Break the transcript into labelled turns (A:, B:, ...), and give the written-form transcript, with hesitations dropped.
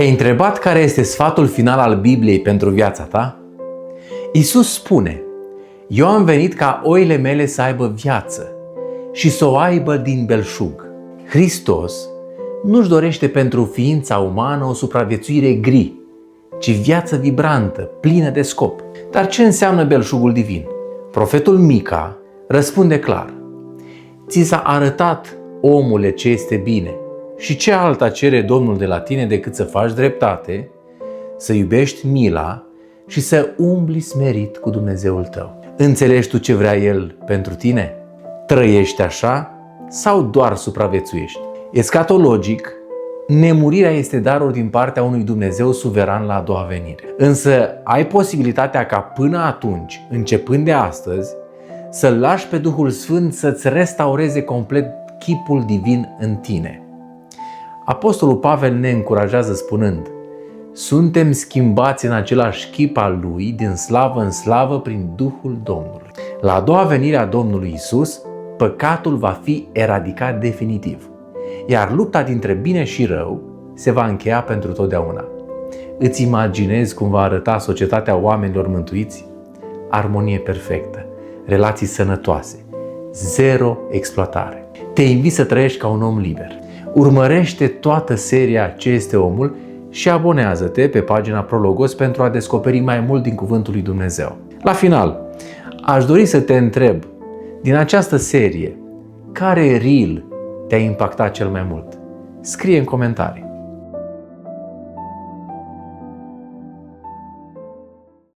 A: Te-ai întrebat care este sfatul final al Bibliei pentru viața ta? Iisus spune: eu am venit ca oile mele să aibă viață și să o aibă din belșug. Hristos nu-și dorește pentru ființa umană o supraviețuire gri, ci viață vibrantă, plină de scop. Dar ce înseamnă belșugul divin? Profetul Mica răspunde clar: ți s-a arătat, omule, ce este bine și ce alta cere Domnul de la tine decât să faci dreptate, să iubești mila și să umbli smerit cu Dumnezeul tău. Înțelegi tu ce vrea El pentru tine? Trăiești așa sau doar supraviețuiești? Eschatologic, nemurirea este darul din partea unui Dumnezeu suveran la a doua venire. Însă ai posibilitatea ca până atunci, începând de astăzi, să-L lași pe Duhul Sfânt să-ți restaureze complet chipul divin în tine. Apostolul Pavel ne încurajează spunând: suntem schimbați în același chip al Lui, din slavă în slavă, prin Duhul Domnului. La a doua venire a Domnului Iisus, păcatul va fi eradicat definitiv, iar lupta dintre bine și rău se va încheia pentru totdeauna. Îți imaginezi cum va arăta societatea oamenilor mântuiți? Armonie perfectă, relații sănătoase, zero exploatare. Te invit să trăiești ca un om liber. Urmărește toată seria Ce este omul și abonează-te pe pagina Prologos pentru a descoperi mai mult din Cuvântul lui Dumnezeu. La final, aș dori să te întreb, din această serie, care reel te-a impactat cel mai mult? Scrie în comentarii.